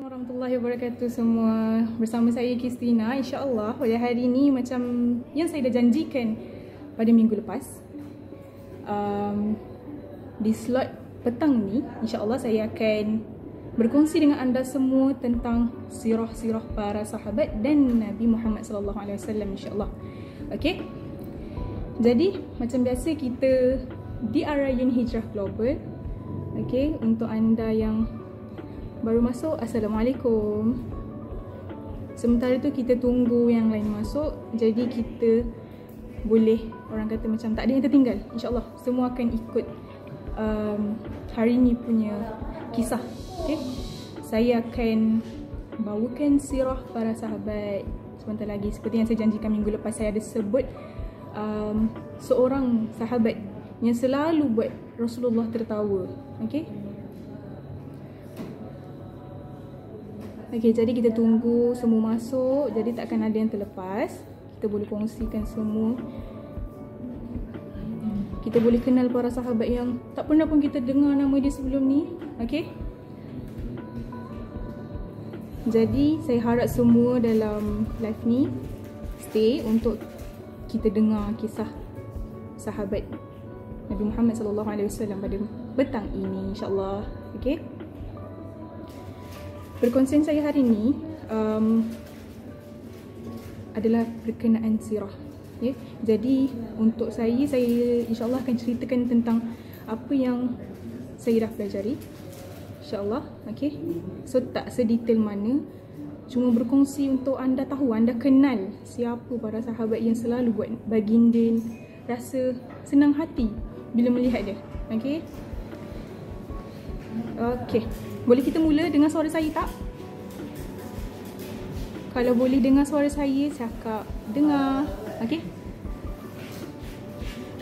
Warahmatullahi wabarakatuh semua. Bersama saya Kristina. InsyaAllah pada hari ini macam yang saya dah janjikan pada minggu lepas, di slot petang ni InsyaAllah saya akan berkongsi dengan anda semua tentang sirah-sirah para sahabat dan Nabi Muhammad SAW, InsyaAllah. Okay, jadi macam biasa kita di Arayan Hijrah Global. Okay, untuk anda yang baru masuk, Assalamualaikum. Sementara tu kita tunggu yang lain masuk, jadi kita boleh, orang kata macam tak ada yang tertinggal. InsyaAllah semua akan ikut hari ni punya kisah. Okay, saya akan bawakan sirah para sahabat sebentar lagi. Seperti yang saya janjikan minggu lepas, saya ada sebut seorang sahabat yang selalu buat Rasulullah tertawa. Okay, jadi kita tunggu semua masuk. Jadi takkan ada yang terlepas. Kita boleh kongsikan semua. Kita boleh kenal para sahabat yang tak pernah pun kita dengar nama dia sebelum ni. Okay, jadi saya harap semua dalam live ni stay untuk kita dengar kisah sahabat Nabi Muhammad SAW pada petang ini, insyaAllah. Okay, perkongsian saya hari ini adalah berkenaan sirah. Okay? Jadi untuk saya insyaAllah akan ceritakan tentang apa yang saya dah pelajari, insyaAllah. Okay? So tak sedetail mana, cuma berkongsi untuk anda tahu, anda kenal siapa para sahabat yang selalu buat baginda rasa senang hati bila melihat dia. Okay? Okay, boleh kita mula dengan suara saya tak? Kalau boleh dengar suara saya, cakap dengar. Okay,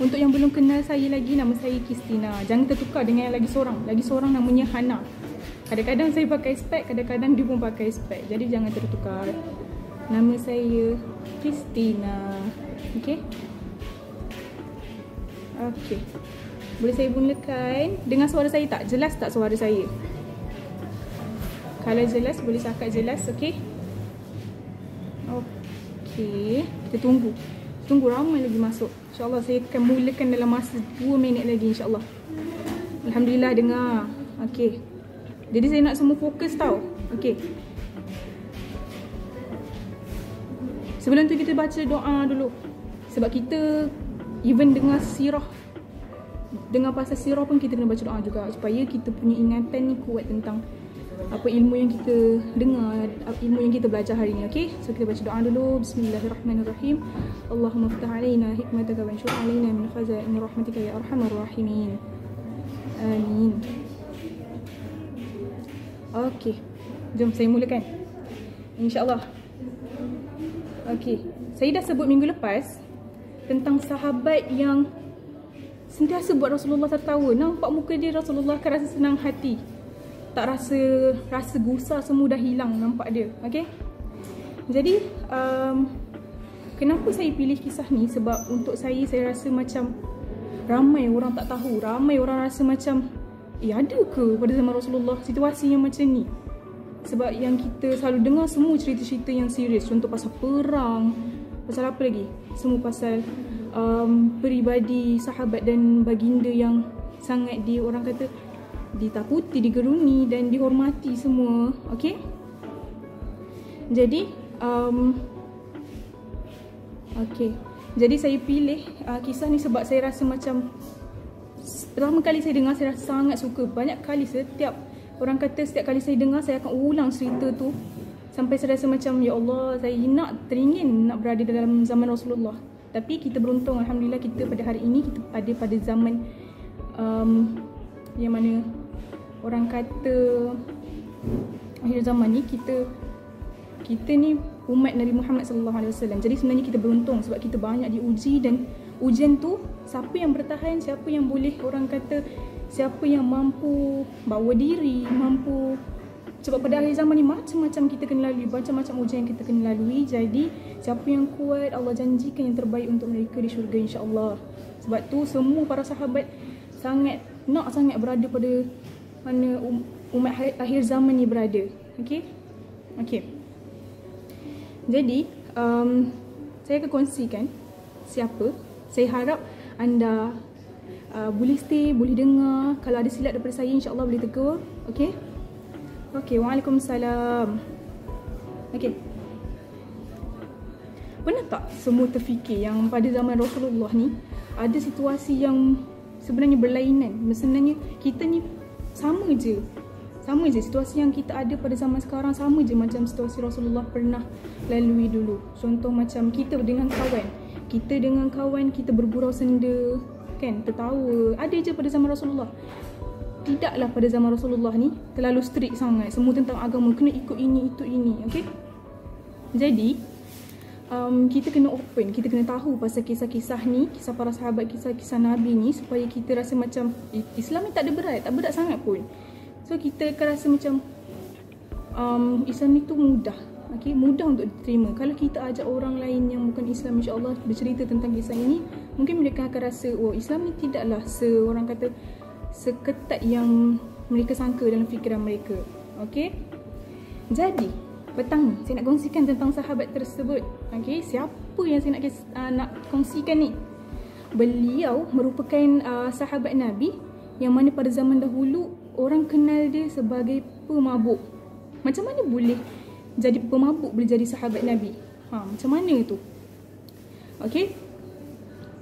untuk yang belum kenal saya lagi, nama saya Kristina. Jangan tertukar dengan yang lagi seorang namanya Hana. Kadang-kadang saya pakai spek, kadang-kadang dia pun pakai spek. Jadi jangan tertukar. Nama saya Kristina. Okay, okay, boleh saya mulakan? Dengar suara saya tak? Jelas tak suara saya? Kalau jelas, boleh cakap jelas. Okay, okay, kita tunggu. Tunggu ramai lagi masuk. InsyaAllah saya akan mulakan dalam masa 2 minit lagi, insyaAllah. Alhamdulillah dengar. Okay, jadi saya nak semua fokus tau. Okay, sebelum tu kita baca doa dulu. Sebab kita even dengar sirah, dengar pasal sirah pun kita kena baca doa juga, supaya kita punya ingatan ni kuat tentang apa ilmu yang kita dengar, ilmu yang kita belajar hari ni. Okay, so kita baca doa dulu. Bismillahirrahmanirrahim. Allahumma ftah alaina hikmataka wa anshur alaina min khaza'in rahmatika ya arhamar rahimin. Amin. Okay, jom saya mulakan, InsyaAllah. Okay, saya dah sebut minggu lepas tentang sahabat yang sentiasa buat Rasulullah tertawa. Nampak muka dia, Rasulullah akan rasa senang hati. Tak rasa gusar semua dah hilang nampak dia. Okay, jadi kenapa saya pilih kisah ni? Sebab untuk saya rasa macam ramai orang tak tahu. Ramai orang rasa macam ada ke pada zaman Rasulullah situasi yang macam ni? Sebab yang kita selalu dengar semua cerita-cerita yang serius. Contoh pasal perang, pasal apa lagi? Semua pasal peribadi sahabat dan baginda yang sangat orang kata ditakuti, digeruni dan dihormati semua. Okay, jadi okay, jadi saya pilih kisah ni sebab saya rasa macam pertama kali saya dengar, saya rasa sangat suka. Banyak kali setiap kali saya dengar, saya akan ulang cerita tu sampai saya rasa macam ya Allah, saya teringin nak berada dalam zaman Rasulullah. Tapi kita beruntung, Alhamdulillah, kita pada hari ini kita ada pada zaman yang mana orang kata akhir zaman ni kita ni umat Nabi Muhammad SAW. Jadi sebenarnya kita beruntung sebab kita banyak diuji, dan ujian tu siapa yang bertahan, siapa yang boleh, orang kata siapa yang mampu bawa diri, mampu. Sebab pada akhir zaman ni macam-macam kita kena lalui, macam-macam ujian yang kita kena lalui. Jadi siapa yang kuat, Allah janjikan yang terbaik untuk mereka di syurga, insya-Allah. Sebab tu semua para sahabat sangat berada pada mana umat akhir zaman ni berada. Okey. Okey. Jadi saya akan kongsikan siapa. Saya harap anda boleh stay, boleh dengar. Kalau ada silap daripada saya, insya-Allah boleh tegur. Okey. Okey, waalaikumsalam. Okey. Pernah tak semua terfikir yang pada zaman Rasulullah ni ada situasi yang sebenarnya berlainan? Sebenarnya kita ni sama je. Sama je situasi yang kita ada pada zaman sekarang, sama je macam situasi Rasulullah pernah lalui dulu. Contoh macam kita dengan kawan. Kita bergurau senda, kan, tertawa. Ada je pada zaman Rasulullah. Tidaklah pada zaman Rasulullah ni terlalu strict sangat. Semua tentang agama kena ikut ini, itu ini. Okey. Jadi kita kena open, kita kena tahu pasal kisah-kisah ni, kisah para sahabat, kisah-kisah Nabi ni, supaya kita rasa macam Islam ni tak berat sangat pun. So kita akan rasa macam Islam ni tu mudah. Okay, mudah untuk diterima. Kalau kita ajak orang lain yang bukan Islam, insya-Allah bercerita tentang kisah ini, mungkin mereka akan rasa, oh, Islam ni tidaklah orang kata seketat yang mereka sangka dalam fikiran mereka. Okay. Jadi petang ni saya nak kongsikan tentang sahabat tersebut. Okay, siapa yang saya nak kongsikan ni? Beliau merupakan sahabat Nabi yang mana pada zaman dahulu orang kenal dia sebagai pemabuk. Macam mana boleh jadi pemabuk, boleh jadi sahabat Nabi? Macam mana tu? Okay.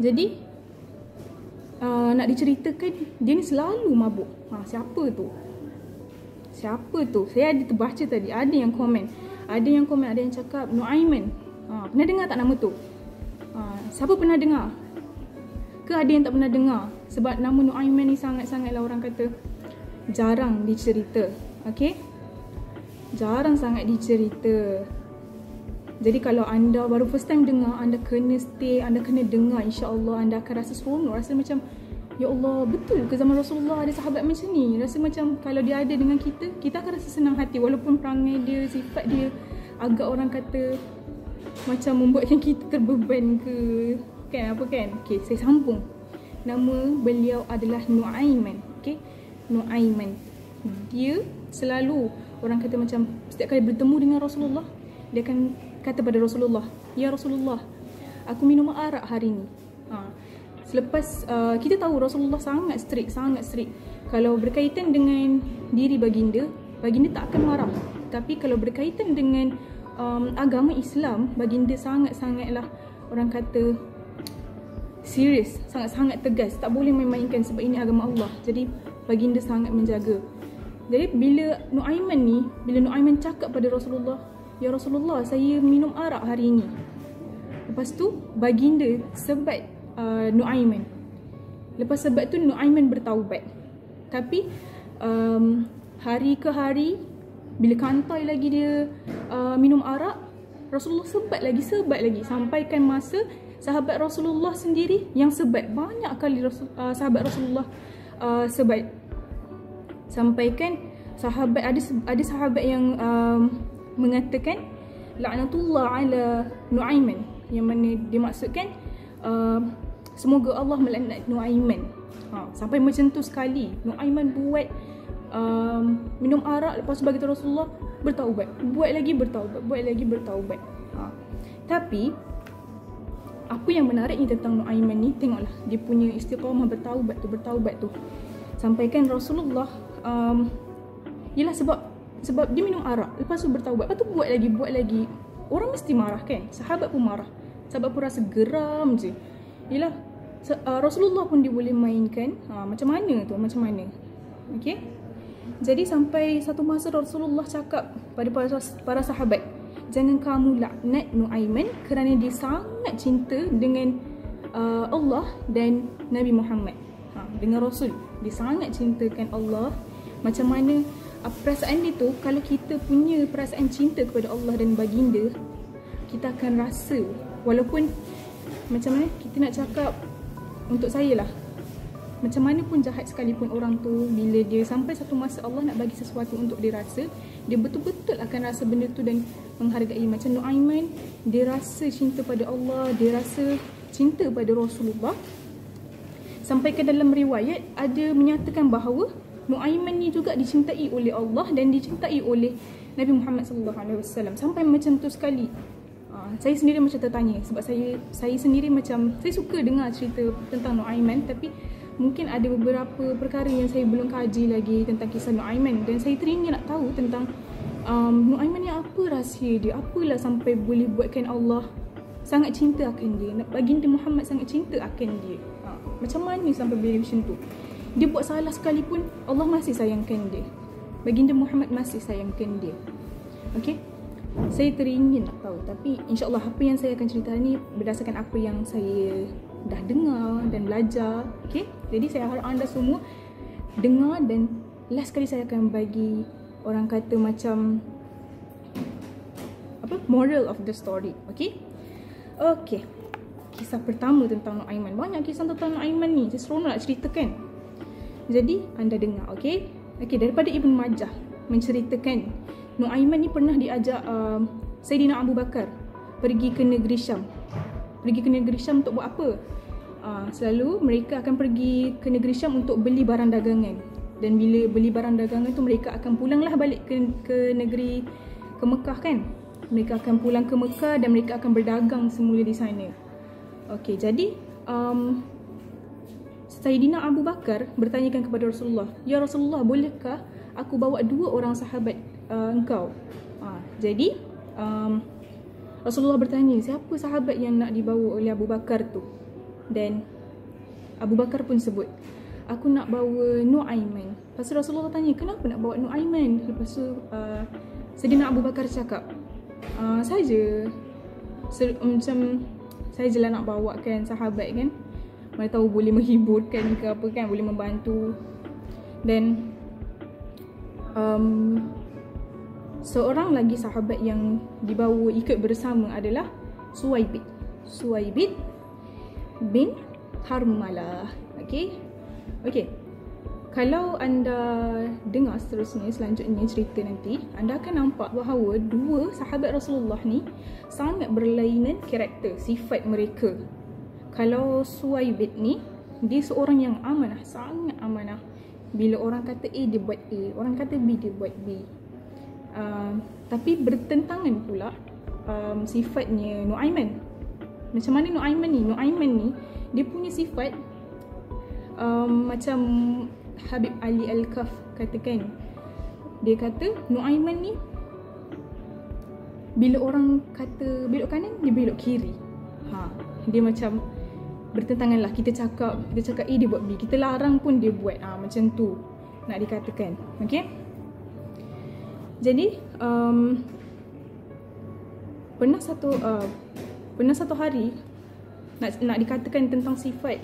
Jadi nak diceritakan, dia ni selalu mabuk. Siapa tu? Saya ada terbaca tadi, ada yang komen, ada yang cakap Nuaiman. Pernah dengar tak nama tu? Siapa pernah dengar? Ke ada yang tak pernah dengar? Sebab nama Nuaiman ni sangat-sangatlah orang kata jarang dicerita. Okey? Jarang sangat dicerita. Jadi kalau anda baru first time dengar, anda kena stay, anda kena dengar, insya-Allah anda akan rasa seronok, rasa macam ya Allah, betul ke zaman Rasulullah ada sahabat macam ni? Rasa macam kalau dia ada dengan kita akan rasa senang hati walaupun perangai dia, sifat dia agak orang kata macam membuatkan kita terbeban ke, kan, apa kan? Okey, saya sambung. Nama beliau adalah Nuaiman. Okey, Nuaiman. Dia selalu orang kata macam setiap kali bertemu dengan Rasulullah, dia akan kata pada Rasulullah, "Ya Rasulullah, aku minum arak hari ni." Selepas kita tahu Rasulullah sangat strict. Kalau berkaitan dengan diri baginda tak akan marah. Tapi kalau berkaitan dengan agama Islam, baginda sangatlah orang kata serius, sangat tegas. Tak boleh main-mainkan sebab ini agama Allah. Jadi baginda sangat menjaga. Jadi bila Nuaiman cakap pada Rasulullah, "Ya Rasulullah, saya minum arak hari ini." Lepas tu baginda sebat Nuaiman. Lepas sebat tu Nuaiman bertaubat. Tapi hari ke hari, bila kantai lagi dia minum arak, Rasulullah sebat lagi. Sampaikan masa sahabat Rasulullah sendiri yang sebat. Banyak kali sahabat Rasulullah sebat. Sampaikan ada sahabat yang mengatakan la'natullah ala Nuaiman, yang mana dia maksudkan semoga Allah melaknat Nuaiman. Sampai macam tu sekali. Nuaiman buat minum arak, lepas tu bagi Rasulullah bertaubat. Buat lagi bertaubat. Tapi apa yang menarik ni tentang Nuaiman ni, tengoklah dia punya istiqamah bertaubat tu. Sampaikan Rasulullah yelah sebab dia minum arak, lepas tu bertaubat, lepas tu buat lagi. Orang mesti marah, kan? Sahabat pun marah. Sahabat pun rasa geram je. Yelah, Rasulullah pun dia boleh mainkan. Macam mana? Okey. Jadi sampai satu masa Rasulullah cakap pada para sahabat, jangan kamu laknat Nuaiman kerana dia sangat cinta dengan Allah dan Nabi Muhammad. Dengan Rasul. Dia sangat cintakan Allah. Macam mana perasaan dia tu, kalau kita punya perasaan cinta kepada Allah dan baginda, kita akan rasa, walaupun macam mana kita nak cakap, untuk saya lah, macam mana pun jahat sekalipun orang tu, bila dia sampai satu masa Allah nak bagi sesuatu untuk dia rasa, dia betul-betul akan rasa benda tu dan menghargai. Macam Nuaiman, dia rasa cinta pada Allah, dia rasa cinta pada Rasulullah. Sampai ke dalam riwayat ada menyatakan bahawa Nuaiman ni juga dicintai oleh Allah dan dicintai oleh Nabi Muhammad SAW. Sampai macam tu sekali. Saya sendiri macam tertanya sebab saya sendiri macam saya suka dengar cerita tentang Nuaiman, tapi mungkin ada beberapa perkara yang saya belum kaji lagi tentang kisah Nuaiman, dan saya teringin nak tahu tentang Nuaiman ni apa rahsia dia, apalah sampai boleh buatkan Allah sangat cinta akan dia, baginda Muhammad sangat cinta akan dia. Macam mana sampai boleh macam tu? Dia buat salah sekalipun Allah masih sayangkan dia, baginda Muhammad masih sayangkan dia. Okey, saya teringin nak tahu, tapi insyaAllah apa yang saya akan cerita ni berdasarkan apa yang saya dah dengar dan belajar. Okay? Jadi saya harap anda semua dengar, dan last kali saya akan bagi orang kata macam apa, moral of the story. Okay? Okay, kisah pertama tentang Nuaiman. Banyak kisah tentang Nuaiman ni, saya seronok nak ceritakan. Jadi anda dengar. Okay? Okay, daripada Ibn Majah menceritakan Nuaiman ni pernah diajak Sayyidina Abu Bakar pergi ke negeri Syam. Pergi ke negeri Syam untuk buat apa? Selalu mereka akan pergi ke negeri Syam untuk beli barang dagangan. Dan bila beli barang dagangan tu, mereka akan pulanglah balik ke negeri, ke Mekah kan. Mereka akan pulang ke Mekah dan mereka akan berdagang semula di sana. Okey, jadi Sayyidina Abu Bakar bertanyakan kepada Rasulullah, "Ya Rasulullah, bolehkah aku bawa 2 orang sahabat engkau?" Jadi Rasulullah bertanya, siapa sahabat yang nak dibawa oleh Abu Bakar tu? Dan Abu Bakar pun sebut, aku nak bawa Nuaiman. Lepas tu Rasulullah tanya, kenapa nak bawa Nuaiman? Lepas tu Sayyidina Abu Bakar cakap, macam sajalah nak bawakan sahabat kan, mana tahu boleh menghiburkan ke apa kan, boleh membantu. Dan seorang lagi sahabat yang dibawa ikut bersama adalah Suwaibid bin Harmalah. Okey. Kalau anda dengar selanjutnya cerita nanti, anda akan nampak bahawa 2 sahabat Rasulullah ni sangat berlainan karakter, sifat mereka. Kalau Suwaibid ni, dia seorang yang amanah, sangat amanah. Bila orang kata A, dia buat A. Orang kata B, dia buat B. Tapi bertentangan pula sifatnya Nuaiman. Macam mana Nuaiman ni? Nuaiman ni, dia punya sifat macam Habib Ali Al-Kaf katakan. Dia kata Nuaiman ni, bila orang kata belok kanan, dia belok kiri. Dia macam bertentangan lah. Kita cakap A, dia buat B. Kita larang pun dia buat. Macam tu nak dikatakan. Okay. Jadi pernah satu hari nak dikatakan tentang sifat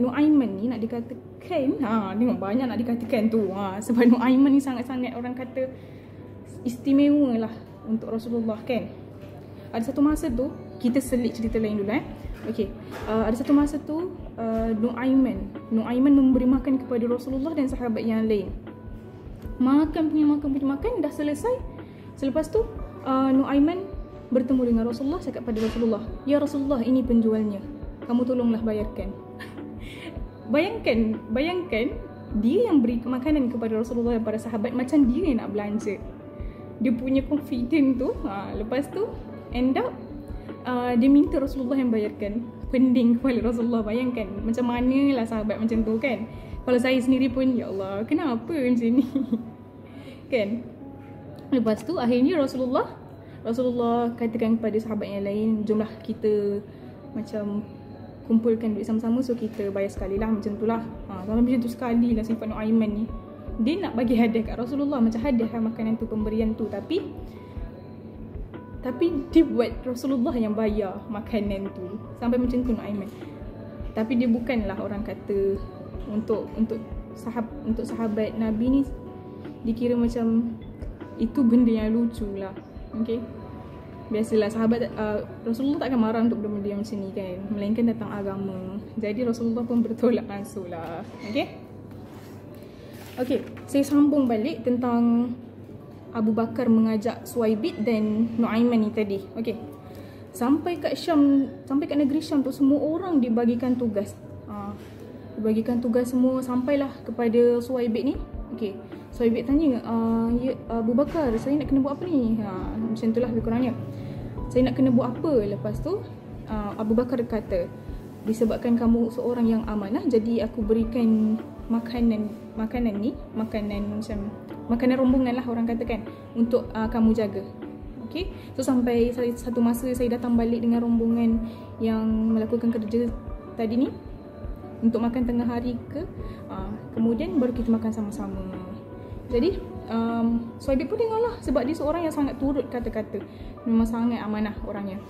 Nuaiman ni, nak dikatakan tengok banyak nak dikatakan tu. Sebab Nuaiman ni sangat-sangat orang kata istimewa lah untuk Rasulullah kan. Ada satu masa tu, kita selit cerita lain dulu Okey. Ada satu masa tu Nuaiman memberi makan kepada Rasulullah dan sahabat yang lain. Makan dah selesai. Selepas tu Nuaiman bertemu dengan Rasulullah, cakap pada Rasulullah, "Ya Rasulullah, ini penjualnya. Kamu tolonglah bayarkan." Bayangkan dia yang beri makanan kepada Rasulullah dan para sahabat, macam dia yang nak belanja. Dia punya confident tu. Lepas tu end up dia minta Rasulullah yang bayarkan. Pening kepala Rasulullah. Bayangkan macam manalah sahabat macam tu kan. Kalau saya sendiri pun, ya Allah, kenapa macam ni? Kan? Lepas tu akhirnya Rasulullah katakan kepada sahabat yang lain, jomlah kita macam kumpulkan duit sama-sama, so kita bayar sekali lah, macam tu lah. Kalau macam tu sekali lah sifat Nuaiman ni. Dia nak bagi hadiah kat Rasulullah, macam hadiah lah makanan tu, pemberian tu. Tapi dia buat Rasulullah yang bayar makanan tu. Sampai macam tu Nuaiman. Tapi dia bukanlah orang kata untuk sahabat Nabi ni dikira macam itu benda yang lucu lah. Okay. Biasalah sahabat Rasulullah tak akan marah untuk benda-benda yang macam ni kan, melainkan tentang agama. Jadi Rasulullah pun bertolak langsung lah. Okay, saya sambung balik tentang Abu Bakar mengajak Suwaibid dan Nuaiman ni tadi. Okay, sampai kat negeri Syam tu, semua orang dibagikan tugas. Bagikan tugas semua, sampailah kepada Suhaibid ni. Okey, Suhaibid tanya, ya, Abu Bakar, saya nak kena buat apa ni? Macam itulah lebih kurangnya. Saya nak kena buat apa? Lepas tu Abu Bakar kata, disebabkan kamu seorang yang amanah, jadi aku berikan makanan ni, makanan macam makanan rombongan lah orang katakan, untuk kamu jaga. Okay, so sampai satu masa saya datang balik dengan rombongan yang melakukan kerja tadi ni untuk makan tengah hari kemudian baru kita makan sama-sama. Jadi Suhaibid pun dengar lah, sebab dia seorang yang sangat turut kata-kata, memang sangat amanah orangnya.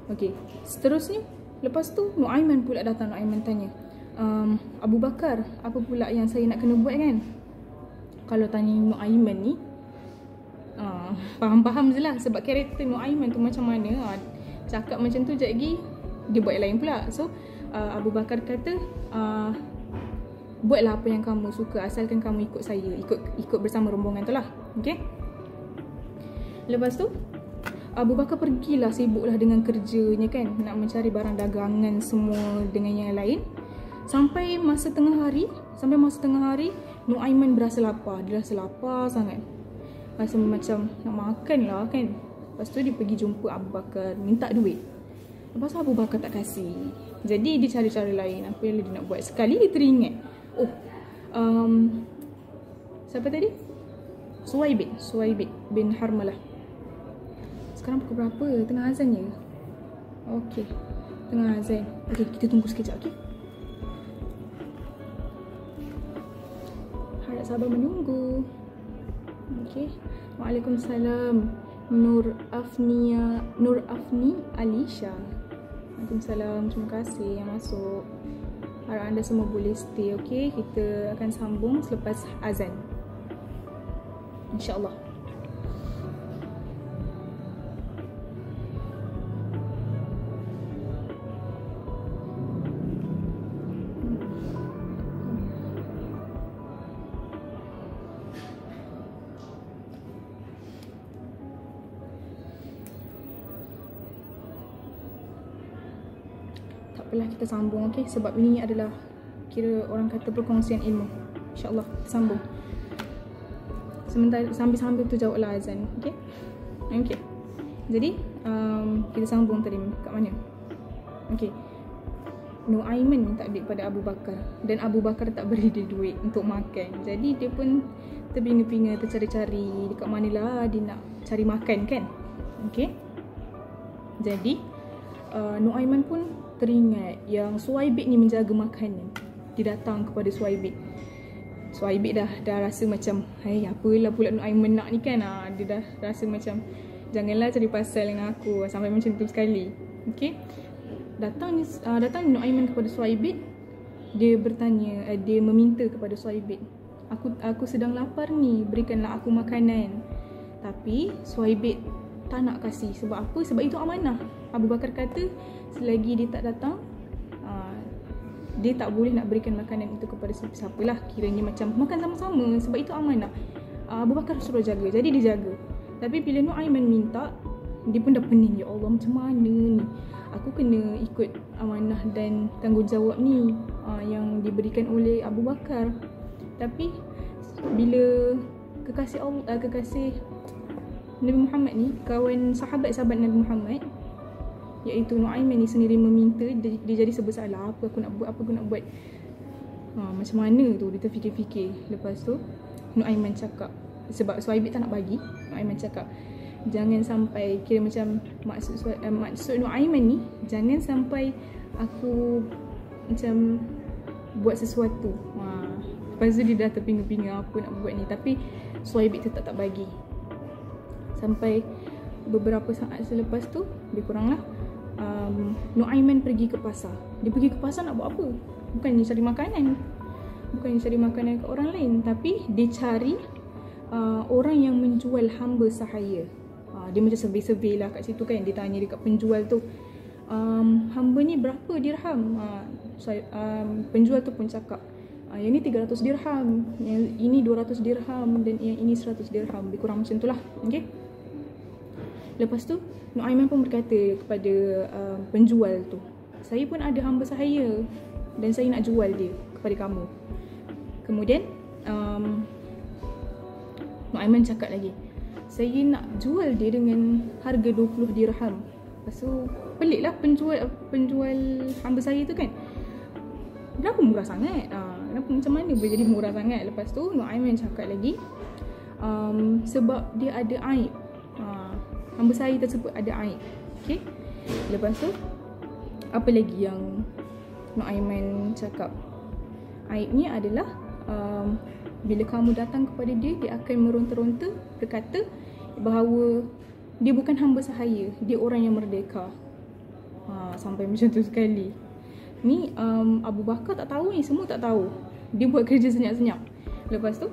Okay, seterusnya lepas tu Nuaiman pula datang. Nuaiman tanya, Abu Bakar, apa pula yang saya nak kena buat kan? Kalau tanya Nuaiman ni, faham-faham je lah, sebab karakter Nuaiman tu macam mana, cakap macam tu sekejap lagi dia buat yang lain pula. So Abu Bakar kata, buatlah apa yang kamu suka, asalkan kamu ikut saya, ikut bersama rombongan tu lah. Okay, lepas tu Abu Bakar pergilah, sibuklah dengan kerjanya kan, nak mencari barang dagangan semua dengan yang lain. Sampai masa tengah hari Nuaiman berasa lapar. Dia rasa lapar sangat, rasa macam nak makan lah kan. Lepas tu dia pergi jumpa Abu Bakar, minta duit. Lepas tu Abu Bakar tak kasih. Jadi dia cari cara lain, apa yang dia nak buat. Sekali dia teringat, siapa tadi? Suhaibid bin Harmalah. Sekarang pukul berapa? Tengah azan je. Okey, tengah azan. Okey, kita tunggu sekejap. Okey, harap sabar menunggu. Okey, Waalaikumsalam. Nur Afni Alisha. Waalaikumsalam, terima kasih yang masuk. Harap anda semua boleh stay. Okey, kita akan sambung selepas azan, InsyaAllah. Apalah, kita sambung. Okey, sebab ini adalah kira orang kata perkongsian ilmu. InsyaAllah kita sambung. Sementara sambil tu jawablah azan. Okey, okey. Jadi kita sambung tadi kat mana? Okey, Nuaiman minta duit pada Abu Bakar, dan Abu Bakar tak beri dia duit untuk makan. Jadi dia pun terbinga-binga, tercari-cari dekat manalah dia nak cari makan kan. Okey, jadi Nuaiman pun teringat yang Suhaibid ni menjaga makanan. Dia datang kepada Suhaibid. Suhaibid dah rasa macam, hai, apalah pula Nuaiman nak ni kan. Dia dah rasa macam, janganlah cari pasal dengan aku, sampai macam tu sekali. Okey, datang Nuaiman kepada Suhaibid. Dia bertanya, dia meminta kepada Suhaibid, aku sedang lapar ni, berikanlah aku makanan. Tapi Suhaibid tak nak kasih. Sebab apa? Sebab itu amanah. Abu Bakar kata selagi dia tak datang, dia tak boleh nak berikan makanan itu kepada siapa-siapa lah. Kiranya macam makan sama-sama, sebab itu amanah. Abu Bakar suruh jaga, jadi dia jaga. Tapi bila Nuaiman minta, dia pun dah pening. Ya Allah, macam mana ni, aku kena ikut amanah dan tanggungjawab ni yang diberikan oleh Abu Bakar. Tapi bila kekasih Nabi Muhammad ni, kawan sahabat Nabi Muhammad, iaitu Nuaiman ni sendiri meminta, dia jadi bersalah. Apa aku nak buat? Macam mana tu, dia terfikir-fikir. Lepas tu Nuaiman cakap, sebab Suhaibid tak nak bagi, Nuaiman cakap, jangan sampai, kira macam maksud Nuaiman ni, jangan sampai aku macam buat sesuatu. Lepas tu dia dah terpinga-pinga apa nak buat ni. Tapi Suhaibid tetap tak bagi. Sampai beberapa saat selepas tu, lebih kurang lah, Nuaiman pergi ke pasar. Dia pergi ke pasar nak buat apa? Bukannya cari makanan ke orang lain, tapi dia cari orang yang menjual hamba sahaya. Dia macam survey lah kat situ kan. Dia tanya dekat penjual tu, hamba ni berapa dirham? Penjual tu pun cakap, yang ni 300 dirham, yang ini 200 dirham, dan yang ini 100 dirham. Lebih kurang macam tu lah. Okay, lepas tu Nuaiman pun berkata kepada penjual tu, saya pun ada hamba sahaya dan saya nak jual dia. kepada kamu. Kemudian Nuaiman cakap lagi, saya nak jual dia dengan harga 20 dirham. Lepas tu pelik lah penjual hamba saya tu kan, kenapa murah sangat? Kenapa, macam mana boleh jadi murah sangat? Lepas tu Nuaiman cakap lagi, sebab dia ada aib. Hamba saya tersebut ada aib. Okay. Lepas tu apa lagi yang Nuaiman cakap? Aibnya adalah bila kamu datang kepada dia, dia akan meronta-ronta berkata bahawa dia bukan hamba sahaya, dia orang yang merdeka. Sampai macam tu sekali. Ni Abu Bakar tak tahu ni, semua tak tahu. Dia buat kerja senyap-senyap. Lepas tu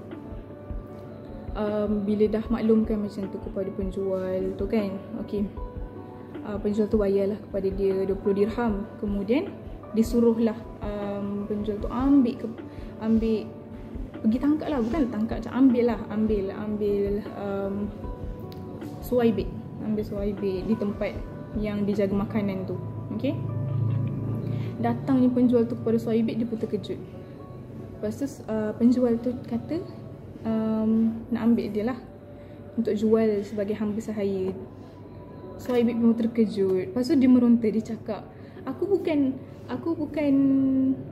bila dah maklumkan macam tu kepada penjual tu kan, okey, penjual tu bayarlah kepada dia 20 dirham. Kemudian disuruhlah penjual tu ambil pergi tangkap lah, bukan tangkap, ambil Suwaibit. Ambil Suwaibit di tempat yang dijaga makanan tu. Okay. Datangnya penjual tu kepada Suwaibit, dia pun terkejut. Lepas tu penjual tu kata nak ambil dia lah untuk jual sebagai hamba sahaya. Suwaibit pun terkejut. Lepas tu dia meronta, dia cakap, Aku bukan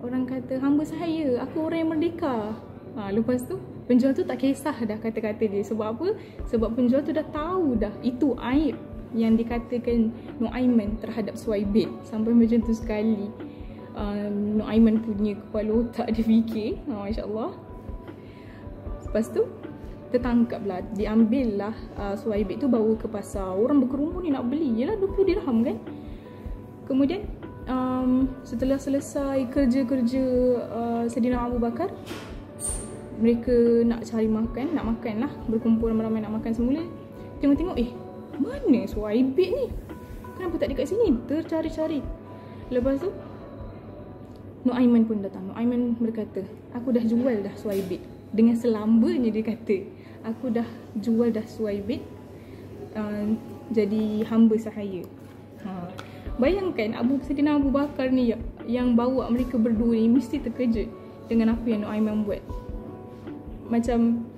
orang kata hamba sahaya, aku orang yang merdeka. Lepas tu penjual tu tak kisah dah kata-kata dia. Sebab apa? Sebab penjual tu dah tahu dah itu aib yang dikatakan Nuaiman terhadap Suwaibit. Sampai macam tu sekali. Nuaiman punya kepala otak dia fikir, masya-Allah. Lepas tu tertangkaplah, diambillah Suwaibit tu, bawa ke pasar. Orang berkerumun ni nak beli, yelah 20 dirham kan. Kemudian setelah selesai kerja-kerja Saidina Abu Bakar, mereka nak cari makan, nak makan lah, berkumpul ramai-ramai nak makan semula. Tengok-tengok, mana Suwaibit ni? Kenapa tak dekat sini? Tercari-cari. Lepas tu Nuaiman pun datang. Nuaiman berkata, aku dah jual dah Suwaibit. Dengan selambanya dia kata, aku dah jual dah Suwaibit jadi hamba sahaya. Bayangkan Saidina Abu Bakar ni yang bawa mereka berdua ni mesti terkejut dengan apa yang Nuaiman buat. Macam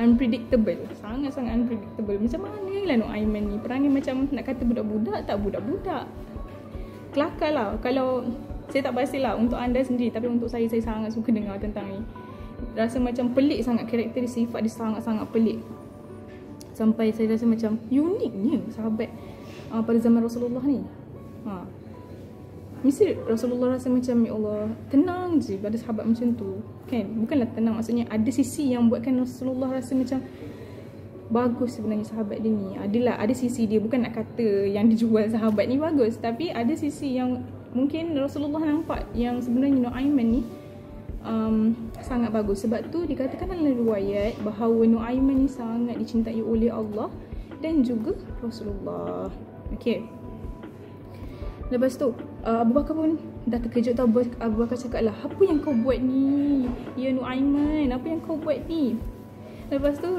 unpredictable, sangat-sangat unpredictable. Macam mana lah Nuaiman ni, perangai macam nak kata budak-budak, tak budak-budak, kelakar lah. Kalau saya tak pastilah untuk anda sendiri, tapi untuk saya sangat suka dengar tentang ni. Rasa macam pelik sangat karakter dia, sifat dia sangat-sangat pelik. Sampai saya rasa macam uniknya sahabat pada zaman Rasulullah ni. Mesti Rasulullah rasa macam, ya Allah, tenang je pada sahabat macam tu kan. Bukanlah tenang, maksudnya ada sisi yang buatkan Rasulullah rasa macam bagus sebenarnya sahabat dia ni. Ada sisi dia, bukan nak kata yang dijual sahabat ni bagus, tapi ada sisi yang mungkin Rasulullah nampak yang sebenarnya Nuaiman ni sangat bagus. Sebab tu dikatakan dalam riwayat bahawa Nuaiman ni sangat dicintai oleh Allah dan juga Rasulullah. Okay. Lepas tu Abu Bakar pun dah terkejut tau. Abu Bakar cakap lah, apa yang kau buat ni? Ya Nuaiman, apa yang kau buat ni? Lepas tu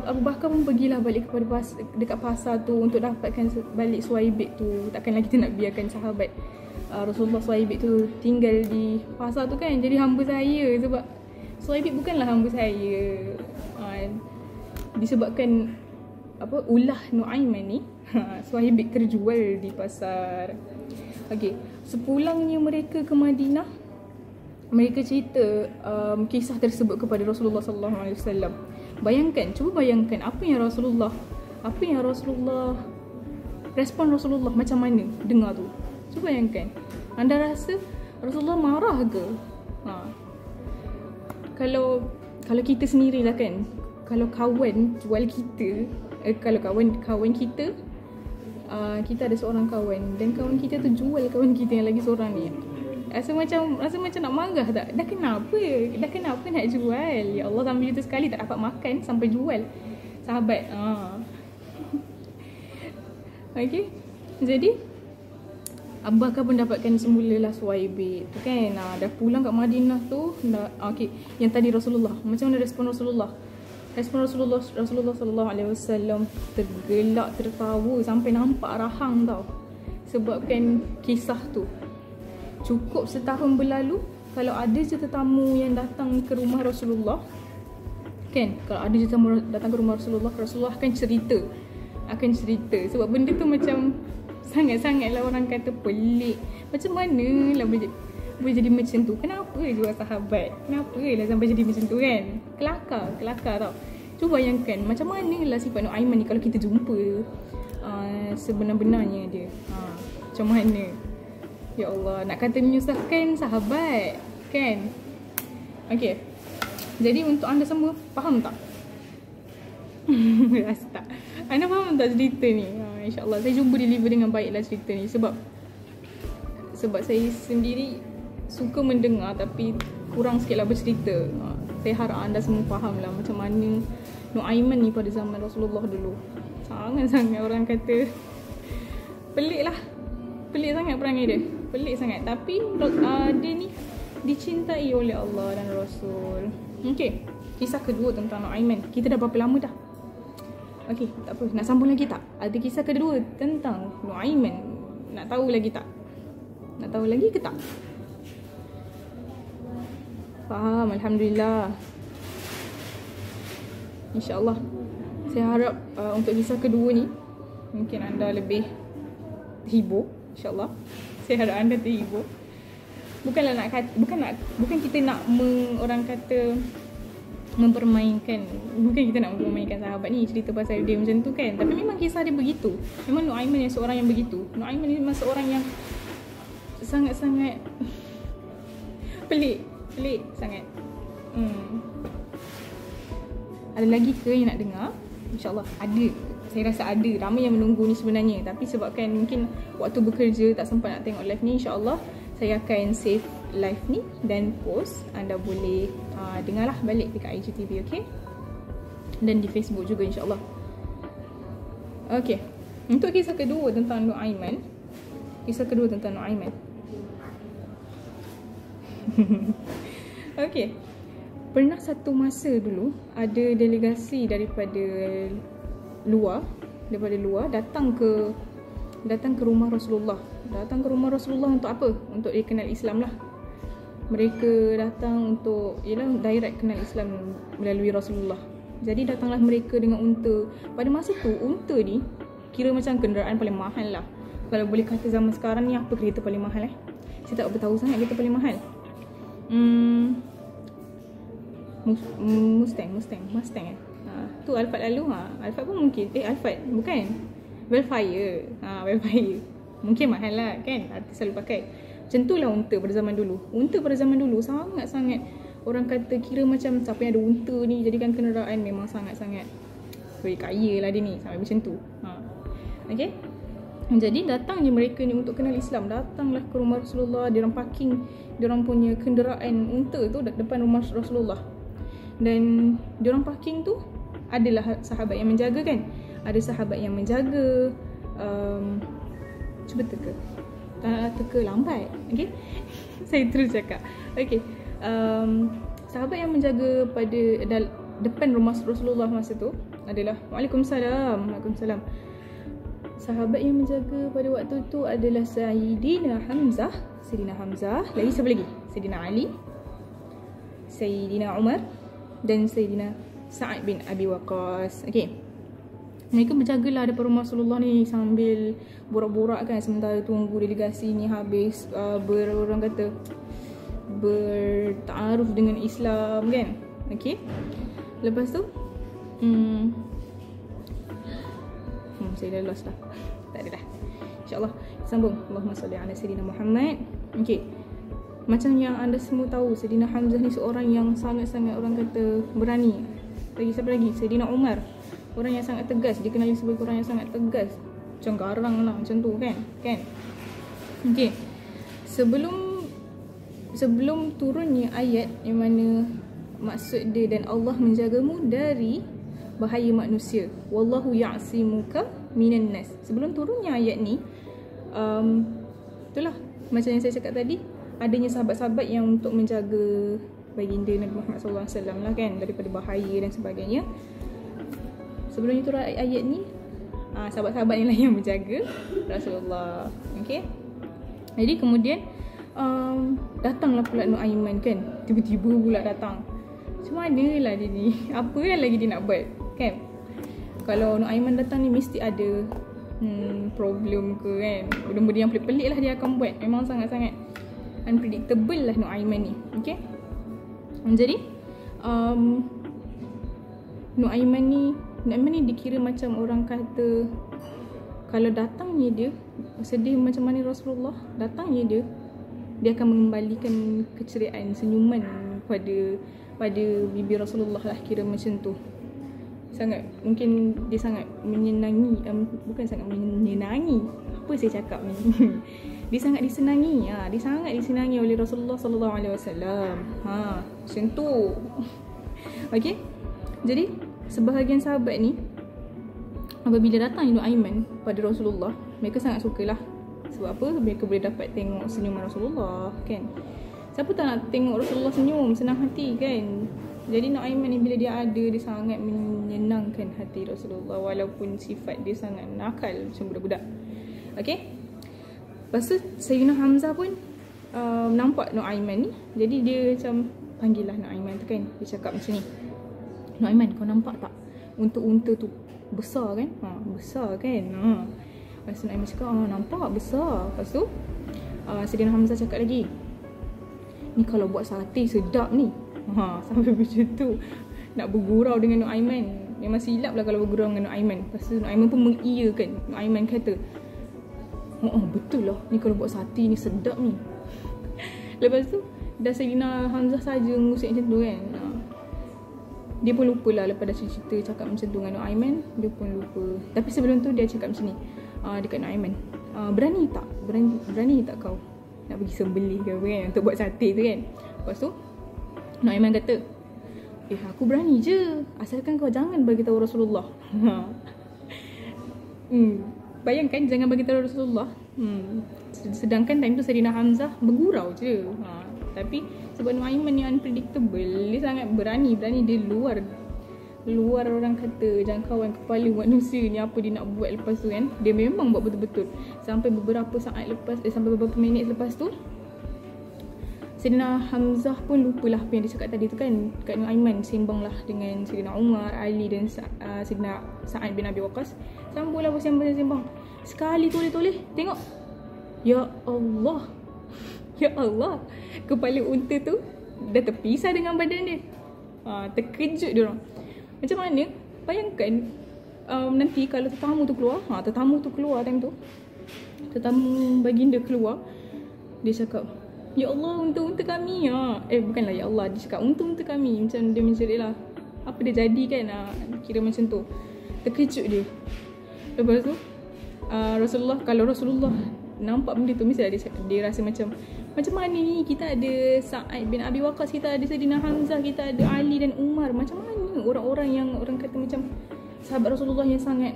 Abu Bakar pun pergilah balik kepada dekat pasar tu untuk dapatkan balik Suwaibit tu. Takkan lagi kita nak biarkan sahabat Rasulullah Suwaibit tu tinggal di pasar tu kan, jadi hamba saya. Sebab Suwaibit bukanlah hamba saya. Disebabkan ulah Nuaiman ni, Suwaibit terjual di pasar. Okey, sepulangnya mereka ke Madinah, mereka cerita kisah tersebut kepada Rasulullah sallallahu alaihi wasallam. Cuba bayangkan apa yang Rasulullah respon Rasulullah macam mana dengar tu. Cuba bayangkan. Anda rasa Rasulullah marah ke? Kalau kita sendirilah kan, kalau kawan jual kita, kalau kawan kita, kita ada seorang kawan dan kawan kita tu jual kawan kita yang lagi seorang ni, rasa macam nak marah tak? Dah kenapa nak jual? Ya Allah, sampai itu sekali tak dapat makan sampai jual sahabat. Okey. Jadi Abu Bakar pun dapatkan semulalah Suwaibit tu kan. Dah pulang kat Madinah tu. Okey, yang tadi Rasulullah, macam mana respon Rasulullah? Respon Rasulullah sallallahu alaihi wasallam tergelak, tertawa sampai nampak rahang tau. Sebabkan kisah tu cukup setahun berlalu, kalau ada je tetamu yang datang ke rumah Rasulullah, kan, kalau ada je tetamu datang ke rumah Rasulullah, Rasulullah akan cerita. Sebab benda tu macam sangat-sangatlah orang kata pelik. Macam mana lah boleh jadi macam tu? Kenapa jual sahabat? Kenapa lah sampai jadi macam tu kan? Kelakar tau. Cuba bayangkan macam mana lah sifat Nuaiman ni kalau kita jumpa sebenar-benarnya dia. Macam mana? Ya Allah, nak kata menyusahkan sahabat kan? Okay, jadi untuk anda semua, faham tak? Rasa tak? Anda faham tak cerita ni? InsyaAllah saya cuba deliver dengan baiklah cerita ni. Sebab saya sendiri suka mendengar tapi kurang sikit lah bercerita. Saya harap anda semua faham lah macam mana Nuaiman ni pada zaman Rasulullah dulu. Sangat-sangat orang kata pelik lah. Pelik sangat perangai dia. Pelik sangat. Tapi dia ni dicintai oleh Allah dan Rasul. Okay, kisah kedua tentang Nuaiman. Kita dah berapa lama dah? Okay, tak apa. Nak sambung lagi tak? Ada kisah kedua tentang Nuaiman. Nak tahu lagi tak? Nak tahu lagi ke tak? Faham, Alhamdulillah. InsyaAllah. Saya harap untuk kisah kedua ni mungkin anda lebih terhibur. InsyaAllah. Saya harap anda terhibur. Bukan kita nak orang kata mempermainkan. Bukan kita nak mempermainkan sahabat ni, cerita pasal dia macam tu kan. Tapi memang kisah dia begitu. Memang Nuaiman yang seorang yang begitu. Nuaiman ni memang seorang yang sangat-sangat pelik sangat. Ada lagi ke yang nak dengar? InsyaAllah ada. Saya rasa ada. Ramai yang menunggu ni sebenarnya. Tapi sebabkan mungkin waktu bekerja tak sempat nak tengok live ni, InsyaAllah saya akan save live ni dan post. Anda boleh dengarlah balik dekat IGTV, okay? Dan di Facebook juga, InsyaAllah. Okay, untuk kisah kedua tentang Nuaiman. Okay, pernah satu masa dulu ada delegasi daripada luar datang ke rumah Rasulullah. Datang ke rumah Rasulullah untuk apa? Untuk dia kenal Islam lah. Mereka datang untuk direct kenal Islam melalui Rasulullah. Jadi datanglah mereka dengan unta. Pada masa tu unta ni kira macam kenderaan paling mahal lah. Kalau boleh kata zaman sekarang ni, apa kereta paling mahal Saya tak beritahu sangat kereta paling mahal. Mustang tu Alphard lalu. Alphard pun mungkin. Alphard bukan, Velfire. Velfire mungkin mahal lah kan, artis selalu pakai. Macam tu lah unta pada zaman dulu. Unta pada zaman dulu sangat-sangat orang kata kira macam siapa yang ada unta ni jadikan kenderaan, memang sangat-sangat kaya lah dia ni, sampai macam tu. Okay, jadi datangnya mereka ni untuk kenal Islam. Datanglah ke rumah Rasulullah. Diorang parking diorang punya kenderaan unta tu depan rumah Rasulullah. Dan diorang parking tu adalah sahabat yang menjaga kan. Ada sahabat yang menjaga. Cuba teka lambat. Okay, saya terus cakap. Okay, sahabat yang menjaga pada depan rumah Rasulullah masa tu adalah Waalaikumsalam. Sahabat yang menjaga pada waktu tu adalah Sayyidina Hamzah. Lagi siapa lagi? Sayyidina Ali, Sayyidina Umar dan Sayyidina Sa'ad bin Abi Waqqas. Okay, mereka berjagalah depan rumah Rasulullah ni sambil borak-borak kan, sementara tunggu delegasi ni habis bertaaruf dengan Islam kan. Okay, lepas tu saya dah lost lah. Tak ada dah. InsyaAllah sambung. Allahumma salli ala Sayyidina Muhammad. Okay, macam yang anda semua tahu, Sayyidina Hamzah ni seorang yang sangat-sangat orang kata berani. Lagi siapa lagi? Sayyidina Umar, orang yang sangat tegas. Dikenali sebagai orang yang sangat tegas, macam garang lah, macam tu kan. Okay, sebelum turunnya ayat yang mana maksud dia dan Allah menjagamu dari bahaya manusia, wallahu ya'simuka minan nas. Sebelum turunnya ayat ni, itulah macam yang saya cakap tadi, adanya sahabat-sahabat yang untuk menjaga baginda Nabi Muhammad SAW lah kan, daripada bahaya dan sebagainya. Sebelum itu ayat ni, sahabat-sahabat ni lah yang menjaga Rasulullah. Okay, jadi kemudian Datanglah pula Nuaiman kan, tiba-tiba pula datang. Macam mana lah dia ni, apa kan lagi dia nak buat kan. Kalau Nuaiman datang ni mesti ada problem ke kan. Benda-benda yang pelik-pelik lah dia akan buat. Memang sangat-sangat unpredictable lah Nuaiman ni. Okay, jadi Nuaiman ni dikira macam orang kata, kalau datangnya dia sedih macam mana Rasulullah, datangnya dia akan mengembalikan keceriaan, senyuman pada bibir Rasulullah lah, kira macam tu. Sangat, mungkin dia sangat menyenangi, bukan sangat menyenangi, apa saya cakap ni dia sangat disenangi, dia sangat disenangi oleh Rasulullah sallallahu alaihi wasallam. Macam tu. Okey. Jadi sebahagian sahabat ni apabila datang Nuaiman pada Rasulullah, mereka sangat sukalah. Sebab apa? Mereka boleh dapat tengok senyuman Rasulullah kan. Siapa tak nak tengok Rasulullah senyum, senang hati kan. Jadi Nuaiman ni bila dia ada, dia sangat menyenangkan hati Rasulullah, walaupun sifat dia sangat nakal macam budak-budak. Okey. Lepas tu Sayyidina Hamzah pun nampak Nuaiman ni. Jadi dia macam panggil lah Nuaiman tu kan. Dia cakap macam ni, Nuaiman, kau nampak tak unta-unta tu besar kan? Besar kan? Lepas tu Nuaiman cakap, nampak besar. Lepas tu Sayyidina Hamzah cakap lagi, ni kalau buat sate sedap ni. Sampai macam tu nak bergurau dengan Nuaiman. Memang silap lah kalau bergurau dengan Nuaiman. Lepas tu Nuaiman pun mengiyakan. Nuaiman kata, betul lah, ni kalau buat sate ni sedap ni. Lepas tu dah Sayyidina Hamzah saja ngusik macam tu kan. Dia pun lupa lah lepas dah cerita cakap macam tu dengan Nuaiman. Dia pun lupa. Tapi sebelum tu dia cakap macam ni dekat Nuaiman, berani tak kau nak pergi sembelih ke apa kan, untuk buat sate tu kan. Lepas tu Nuaiman kata, aku berani je, asalkan kau jangan bagi tahu Rasulullah. Bayangkan jangan bagi tahu Rasulullah. Sedangkan time tu Sayyidina Hamzah bergurau je. Tapi sebab Nuaiman ni unpredictable, dia sangat berani. Dia luar orang kata jangkauan kepala manusia ni, apa dia nak buat lepas tu kan. Dia memang buat betul-betul. Sampai beberapa saat lepas, sampai beberapa minit lepas tu, Sayyidina Hamzah pun lupalah apa yang dia cakap tadi tu kan. Kat Nuaiman sembang lah dengan Sayyidina Umar, Ali dan Sayyidina Sa'ad bin Abi Waqqas. Sambunglah bersembang-sembang. Sekali toleh-toleh tengok, ya Allah, ya Allah, kepala unta tu dah terpisah dengan badan dia. Terkejut dia orang. Macam mana? Bayangkan nanti kalau tetamu tu keluar time tu, tetamu baginda keluar, dia cakap, ya Allah, unta-unta kami. Bukanlah ya Allah, dia cakap unta-unta kami. Macam dia menjerit lah, apa dia jadi kan. Kira macam tu. Terkejut dia. Lepas tu kalau Rasulullah nampak benda tu, mesti dia rasa macam mana ni, kita ada Sa'ad bin Abi Waqqas, kita ada Sayyidina Hamzah, kita ada Ali dan Umar. Macam mana orang-orang yang orang kata macam sahabat Rasulullah yang sangat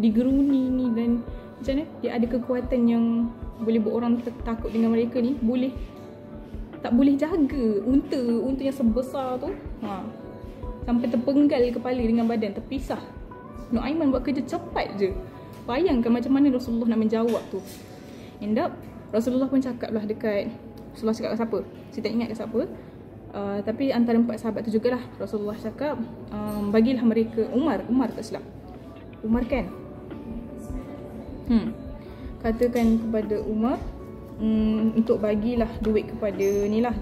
digeruni ni, dan macam mana dia ada kekuatan yang boleh buat orang takut dengan mereka ni, tak boleh jaga unta yang sebesar tu, sampai terpenggal kepala dengan badan, terpisah. Nuaiman buat kerja cepat je. Bayangkan macam mana Rasulullah nak menjawab tu. End up Rasulullah pun cakap lah Rasulullah cakap kat siapa, saya tak ingat kat siapa, tapi antara 4 sahabat tu jugalah Rasulullah cakap, bagilah mereka, Umar tak silap, Umar kan, katakan kepada Umar untuk bagilah duit kepada ni lah,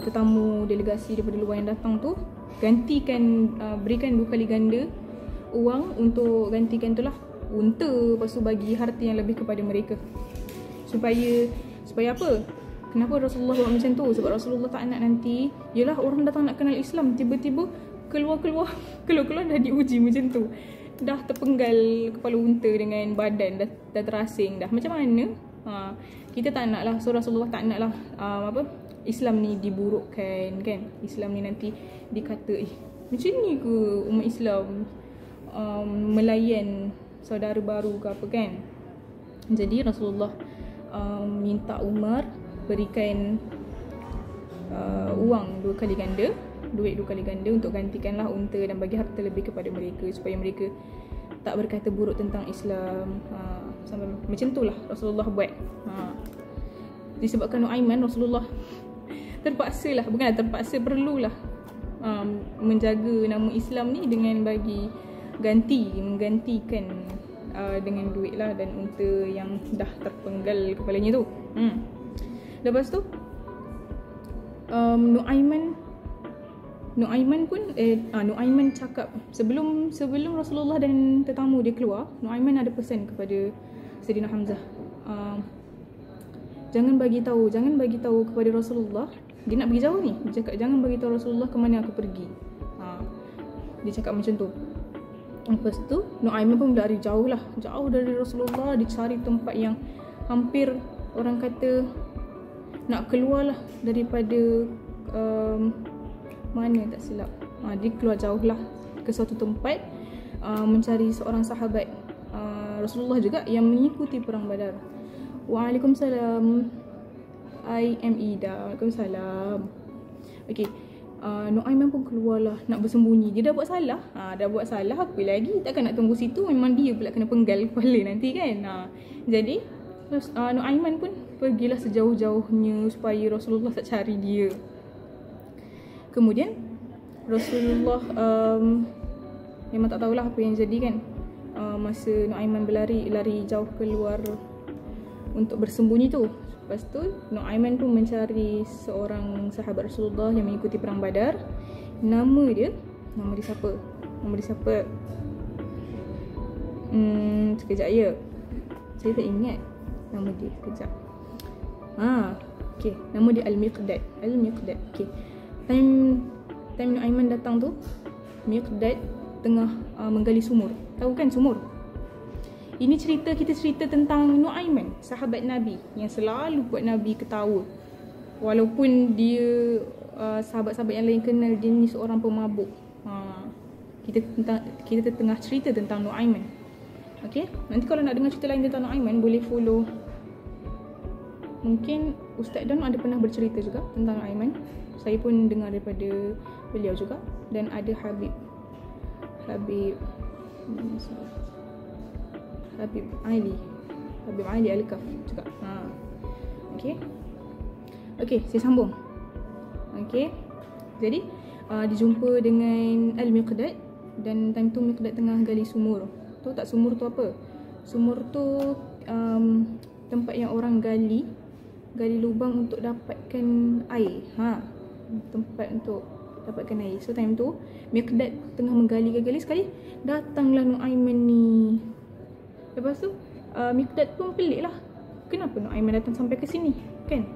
tetamu delegasi daripada luar yang datang tu, gantikan, berikan 2 kali ganda uang untuk gantikan tu lah unta. Lepas tu bagi harta yang lebih kepada mereka. Supaya apa? Kenapa Rasulullah buat macam tu? Sebab Rasulullah tak nak nanti, yelah orang datang nak kenal Islam, tiba-tiba keluar dah diuji macam tu. Dah terpenggal kepala unta dengan badan, dah terasing dah. Macam mana? Kita tak nak lah. So Rasulullah tak nak lah Islam ni diburukkan kan. Islam ni nanti dikata macam ni ke umat Islam melayan saudara baru ke apa kan. Jadi Rasulullah minta Umar berikan uang 2 kali ganda, duit 2 kali ganda untuk gantikanlah unta dan bagi harta lebih kepada mereka, supaya mereka tak berkata buruk tentang Islam. Sampai macam tu lah Rasulullah buat. disebabkan Nuaiman, Rasulullah terpaksa lah, bukanlah terpaksa, perlulah menjaga nama Islam ni dengan menggantikan dengan duit lah dan unta yang dah terpenggal kepalanya tu. Lepas tu Nuaiman cakap sebelum Rasulullah dan tetamu dia keluar, Nuaiman ada pesan kepada Sayyidina Hamzah, jangan bagi tahu kepada Rasulullah. Dia nak pergi jauh ni, dia cakap jangan bagi tahu Rasulullah ke mana aku pergi. Dia cakap macam tu. Lepas tu Nuaiman pun lari jauh dari Rasulullah. Dia cari tempat yang hampir orang kata nak keluar lah daripada mana tak silap. Dia keluar jauh lah ke suatu tempat mencari seorang sahabat Rasulullah juga yang mengikuti perang Badar. Waalaikumsalam. I am Ida. Waalaikumsalam. Okay, Nuaiman pun keluarlah nak bersembunyi. Dia dah buat salah. Apa lagi? Takkan nak tunggu situ, memang dia pula kena penggal kepala nanti kan. Jadi Nuaiman pun pergilah sejauh-jauhnya supaya Rasulullah tak cari dia. Kemudian Rasulullah memang tak tahulah apa yang jadi kan. Masa Nuaiman lari jauh keluar untuk bersembunyi tu. Lepas tu Nuaiman pun mencari seorang sahabat Rasulullah yang mengikuti perang Badar. Nama dia siapa? Sekejap ya. Saya tak ingat nama dia, sekejap. Okay, nama dia Al-Miqdad. Okay. Time Nuaiman datang tu, Miqdad tengah menggali sumur. Tahu kan sumur? Ini kita cerita tentang Nuaiman, sahabat Nabi yang selalu buat Nabi ketawa. Walaupun dia sahabat-sahabat yang lain kenal dia ni seorang pemabuk. Kita tengah cerita tentang Nuaiman. Okay, nanti kalau nak dengar cerita lain tentang Nuaiman boleh follow. Mungkin Ustaz Don ada pernah bercerita juga tentang Nuaiman. Saya pun dengar daripada beliau juga. Dan ada Habib Ali Al-Kaf juga. Okay, saya sambung. Okay, jadi dijumpa dengan Al-Miqdad. Dan time tu Miqdad tengah gali sumur. Tahu tak sumur tu apa? Sumur tu tempat yang orang gali lubang untuk dapatkan air. Tempat untuk dapatkan air. So time tu Miqdad tengah menggali sekali datanglah Nuaiman ni. Lepas tu Miqdad pun pelik lah, kenapa Nuaiman datang sampai ke sini kan.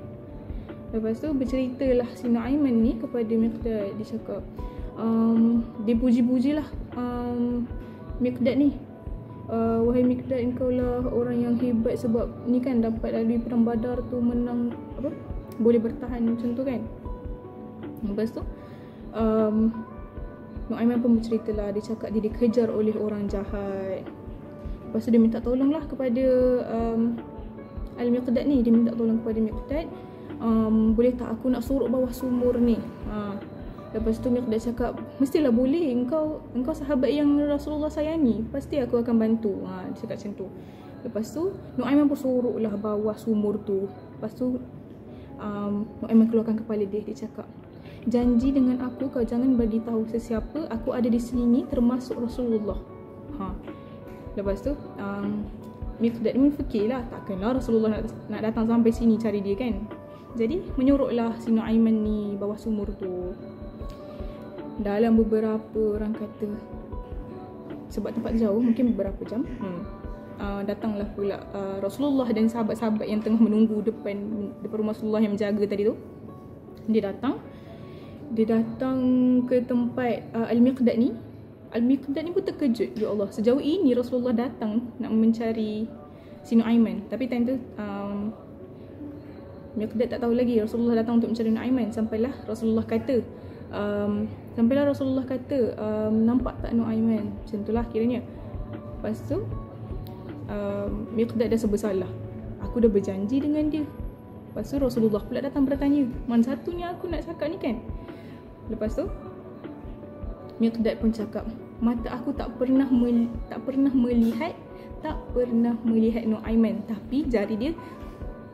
Lepas tu berceritalah si Nuaiman ni kepada Miqdad. Dia cakap dia puji-puji lah Miqdad ni. Wahai Miqdad, engkau lah orang yang hebat sebab ni kan dapat lalui perang Badar tu, menang boleh bertahan macam tu kan. Lepas tu Nuaiman pun berceritalah. Dia cakap dia dikejar oleh orang jahat. Lepas tu dia minta tolong lah kepada Al-Miqdad ni. Dia minta tolong kepada Miqdad, boleh tak aku nak sorok bawah sumur ni. Lepas tu Miqdad cakap, mestilah boleh, engkau sahabat yang Rasulullah sayangi, pasti aku akan bantu. Dia cakap macam tu. Lepas tu Nuaiman pun sorok lah bawah sumur tu. Lepas tu Nuaiman keluarkan kepala dia. Dia cakap, janji dengan aku kau jangan bagi tahu sesiapa aku ada di sini termasuk Rasulullah. Lepas tu Miqdad ni fikirlah, takkanlah Rasulullah nak datang sampai sini cari dia kan. Jadi menyuruhlah si Nuaiman ni bawah sumur tu. Dalam beberapa, orang kata sebab tempat jauh, mungkin beberapa jam, datanglah pula Rasulullah dan sahabat-sahabat yang tengah menunggu depan rumah Rasulullah yang menjaga tadi tu. Dia datang ke tempat Al-Miqdad ni. Al-Miqdad ni pun terkejut, ya Allah, sejauh ini Rasulullah datang nak mencari si Nuaiman. Tapi time tu Miqdad tak tahu lagi Rasulullah datang untuk mencari Nuaiman. Sampailah Rasulullah kata nampak tak Nuaiman, macam itulah kiranya. Lepas tu Miqdad dah bersalah, aku dah berjanji dengan dia. Lepas tu Rasulullah pula datang bertanya, mana satunya aku nak cakap ni kan. Lepas tu Miqdad pun cakap, mata aku tak pernah melihat Nuaiman, tapi jari dia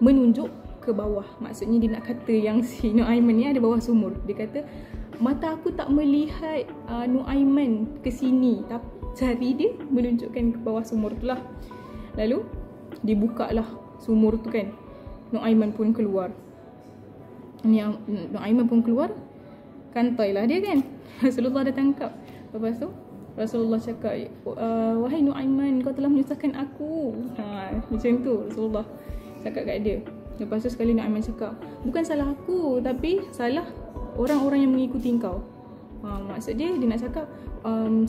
menunjuk ke bawah. Maksudnya dia nak kata yang si Nuaiman ni ada bawah sumur. Dia kata, mata aku tak melihat Nuaiman ke sini, tapi jari dia menunjukkan ke bawah sumur tu lah. Lalu dibuka lah sumur tu kan. Nuaiman pun keluar. Nuaiman pun keluar, kantai lah dia kan. Rasulullah dah tangkap. Lepas tu Rasulullah cakap, wahai Nuaiman, kau telah menyusahkan aku. Macam tu Rasulullah cakap kat dia. Lepas tu sekali Nuaiman cakap, bukan salah aku, tapi salah orang-orang yang mengikuti kau. Maksud dia nak cakap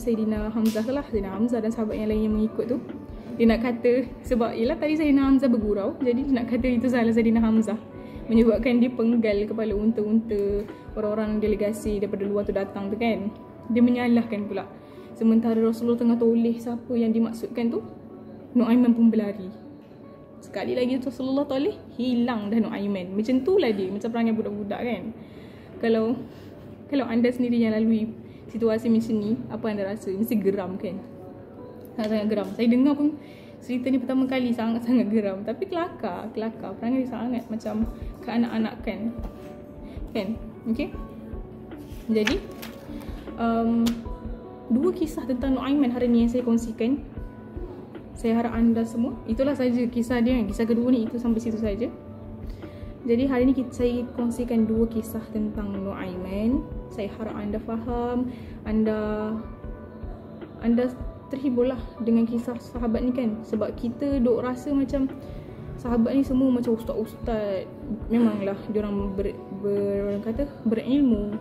Sayyidina Hamzah lah, Sayyidina Hamzah dan sahabat yang lain yang mengikut tu. Dia nak kata, sebab ialah tadi Sayyidina Hamzah bergurau, jadi dia nak kata itu salah Sayyidina Hamzah, menyebabkan dia penggal kepala unta-unta orang-orang delegasi daripada luar tu datang tu kan. Dia menyalahkan pula. Sementara Rasulullah tengah toleh siapa yang dimaksudkan tu, Nuaiman pun berlari. Sekali lagi Rasulullah toleh, hilang dah Nuaiman. Macam tu lah dia, macam perangai budak-budak kan. Kalau anda sendiri yang lalui situasi macam ni, apa anda rasa? Mesti geram kan? Sangat-sangat geram. Saya dengar pun cerita ni pertama kali sangat-sangat geram. Tapi kelakar. Perangai sangat macam keanak-anakan kan? Okay? Jadi dua kisah tentang Nuaiman hari ni yang saya kongsikan. Saya harap anda semua, itulah saja kisah dia kan. Kisah kedua ni itu sampai situ saja. Jadi hari ni saya kongsikan dua kisah tentang Nuaiman. Saya harap anda faham, anda terhiburlah dengan kisah sahabat ni kan. Sebab kita duk rasa macam sahabat ni semua macam ustaz-ustaz. Memanglah diorang berilmu,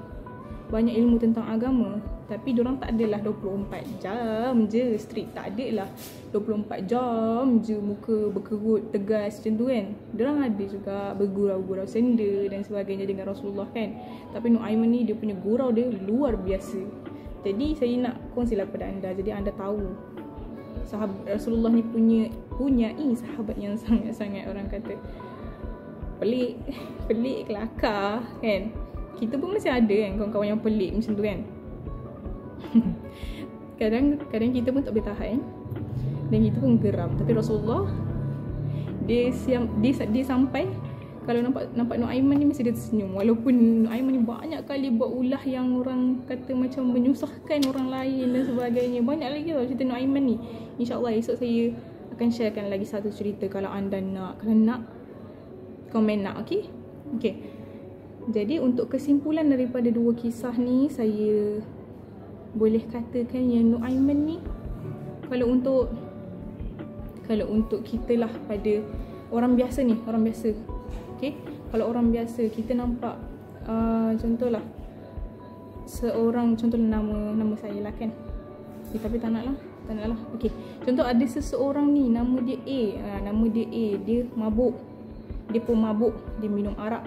banyak ilmu tentang agama, tapi diorang tak adalah 24 jam je strict, tak adalah 24 jam je muka berkerut tegas macam tu kan. Diorang ada juga bergurau-gurau senda dan sebagainya dengan Rasulullah kan. Tapi Nuaiman ni dia punya gurau dia luar biasa. Jadi saya nak kongsilah kepada anda, jadi anda tahu sahabat Rasulullah ni punyai sahabat yang sangat-sangat orang kata pelik, kelakar kan. Kita pun masih ada kan kawan-kawan yang pelik macam tu kan. Kadang kita pun tak boleh tahan dan kita pun geram. Tapi Rasulullah dia sampai kalau nampak Nuaiman ni mesti dia tersenyum. Walaupun Nuaiman ni banyak kali buat ulah yang orang kata macam menyusahkan orang lain dan sebagainya. Banyak lagi tau cerita Nuaiman ni. InsyaAllah esok saya akan sharekan lagi satu cerita kalau anda nak. Kalau nak, komen nak, okay? Okay. Jadi untuk kesimpulan daripada dua kisah ni, saya boleh katakan yang Nuaiman ni kalau untuk kita lah, pada orang biasa ni, orang biasa. Okay? Kalau orang biasa kita nampak contohlah seorang, contohlah nama saya lah kan. Tapi tak nak lah. Okay. Contoh ada seseorang ni nama dia A, dia mabuk. Dia pun mabuk, dia minum arak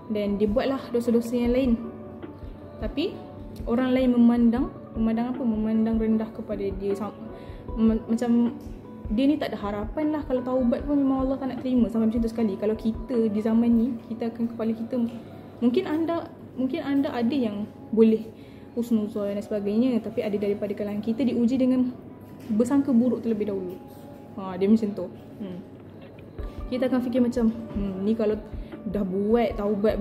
dan dia buatlah dosa-dosa yang lain. Tapi orang lain memandang apa? Memandang rendah kepada dia. Macam dia ni tak ada harapan lah. Kalau taubat pun memang Allah tak nak terima. Sampai macam tu sekali. Kalau kita di zaman ni, kita akan kepala kita, mungkin anda ada yang boleh husnuzon dan sebagainya, tapi ada daripada kalangan kita diuji dengan bersangka buruk terlebih dahulu. Dia macam tu. Kita akan fikir macam ni kalau dah buat taubat,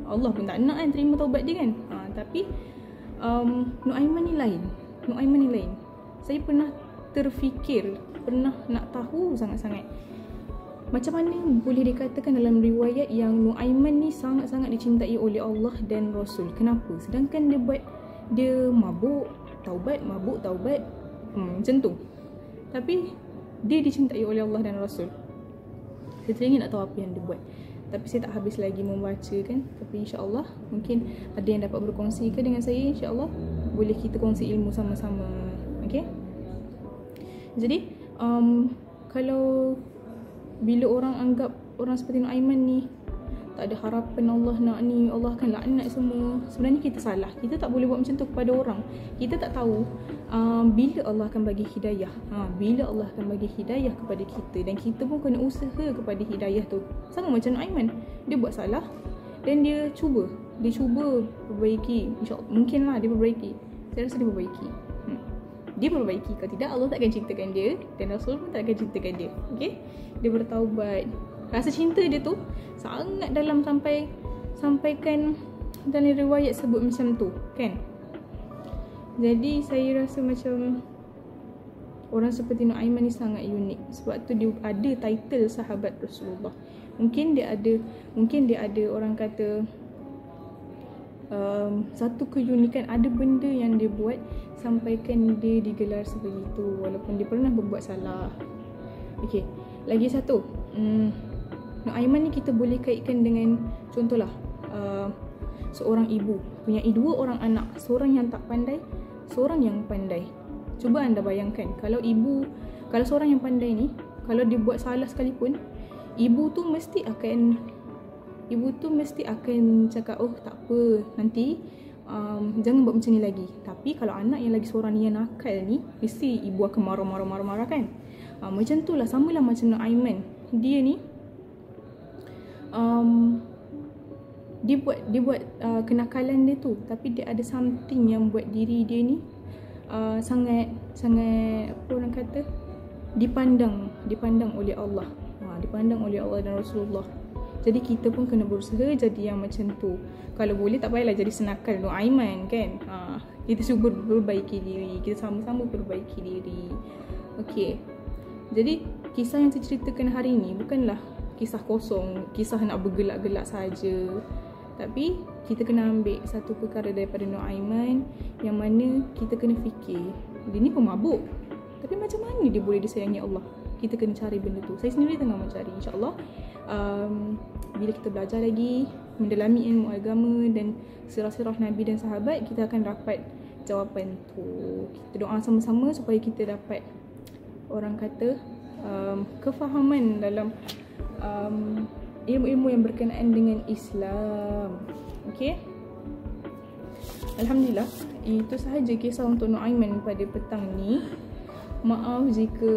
Allah pun tak nak kan terima taubat dia kan. Tapi Nuaiman ni lain. Saya pernah terfikir, pernah nak tahu sangat-sangat macam mana boleh dikatakan dalam riwayat yang Nuaiman ni sangat-sangat dicintai oleh Allah dan Rasul. Kenapa? Sedangkan dia mabuk taubat, macam tu. Tapi dia dicintai oleh Allah dan Rasul. Saya teringin nak tahu apa yang dia buat, tapi saya tak habis lagi membaca kan. Tapi insyaAllah mungkin ada yang dapat berkongsi ke dengan saya. InsyaAllah boleh kita kongsi ilmu sama-sama. Okay. Jadi kalau bila orang anggap orang seperti Nuaiman ni tak ada harapan, Allah nak ni, Allah akan laknat semua, sebenarnya kita salah. Kita tak boleh buat macam tu kepada orang. Kita tak tahu bila Allah akan bagi hidayah. Bila Allah akan bagi hidayah kepada kita, dan kita pun kena usaha kepada hidayah tu. Sama macam Nuaiman, dia buat salah dan dia cuba perbaiki. InsyaAllah mungkinlah dia perbaiki. Saya rasa dia perbaiki. Dia perbaiki. Kalau tidak, Allah tak akan ceritakan dia dan Rasul pun tak akan ceritakan dia. Okay? Dia bertaubat, Rasa cinta dia tu sangat dalam sampaikan dalam riwayat sebut macam tu kan. Jadi saya rasa macam orang seperti Nuaiman ni sangat unik. Sebab tu dia ada title sahabat Rasulullah. Mungkin dia ada orang kata satu keunikan, ada benda yang dia buat sampaikan dia digelar sebegitu walaupun dia pernah berbuat salah. Okey, lagi satu, Nuaiman ni kita boleh kaitkan dengan contohlah seorang ibu punya dua orang anak, seorang yang tak pandai, seorang yang pandai. Cuba anda bayangkan kalau seorang yang pandai ni, kalau dia buat salah sekalipun, ibu tu mesti akan cakap, oh tak apa, nanti jangan buat macam ni lagi. Tapi kalau anak yang lagi seorang ni yang nakal ni, mesti ibu akan marah kan. Macam tu lah, samalah macam Nuaiman. Dia ni dia buat kenakalan dia tu, tapi dia ada something yang buat diri dia ni sangat apa orang kata, dipandang oleh Allah. Dipandang oleh Allah dan Rasulullah. Jadi kita pun kena berusaha jadi yang macam tu. Kalau boleh tak payahlah jadi senakal Nuaiman kan. Kita cuba perbaiki diri, kita sama-sama perbaiki diri. Okey. Jadi kisah yang saya ceritakan hari ni bukanlah kisah kosong, kisah nak bergelak-gelak saja. Tapi kita kena ambil satu perkara daripada Nuaiman yang mana kita kena fikir, dia ni pemabuk, tapi macam mana dia boleh disayangi Allah? Kita kena cari benda tu. Saya sendiri tengah mencari. InsyaAllah bila kita belajar lagi, mendalami ilmu agama dan sirah-sirah Nabi dan sahabat, kita akan dapat jawapan tu. Kita doa sama-sama supaya kita dapat, orang kata, kefahaman dalam ilmu-ilmu yang berkenaan dengan Islam. Okey, alhamdulillah, itu sahaja kisah untuk Nuaiman pada petang ni. Maaf jika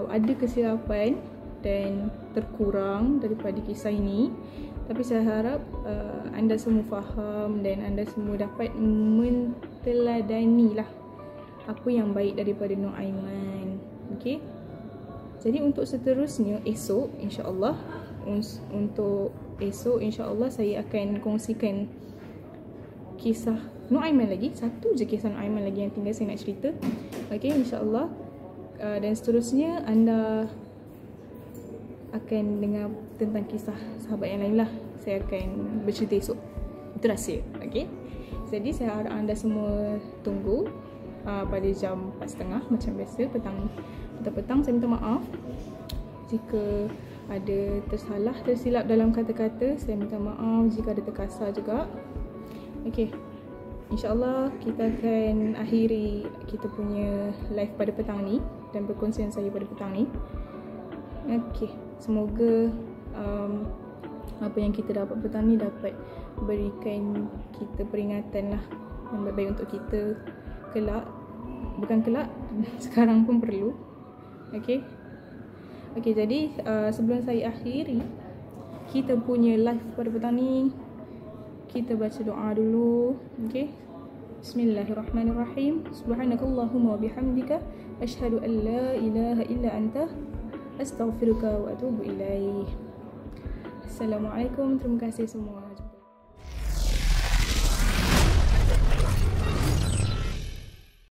ada kesilapan dan terkurang daripada kisah ini, tapi saya harap anda semua faham dan anda semua dapat menteladani lah apa yang baik daripada Nuaiman. Okey, jadi untuk seterusnya esok insya-Allah, saya akan kongsikan kisah Nuaiman lagi. Satu je kisah Nuaiman lagi yang tinggal saya nak cerita. Okey, insya-Allah. Dan seterusnya anda akan dengar tentang kisah sahabat yang lain lah. Saya akan bercerita esok. Itu rahsia. Okey. Jadi saya harap anda semua tunggu pada jam 4.30 macam biasa petang. Saya minta maaf jika ada tersilap dalam kata-kata. Saya minta maaf jika ada terkasar juga. Okey, InsyaAllah kita akan akhiri kita punya live pada petang ni dan perkongsian saya pada petang ni. Okey, semoga apa yang kita dapat petang ni dapat berikan kita peringatan lah yang baik untuk kita kelak. Bukan kelak, sekarang pun perlu. Okey, jadi sebelum saya akhiri kita punya live pada petang ni, kita baca doa dulu. Okey, Bismillahirrahmanirrahim. Subhanakallahumma wa bihamdika asyhadu an la ilaha illa anta astaghfiruka wa atubu ilaih. Assalamualaikum, terima kasih semua.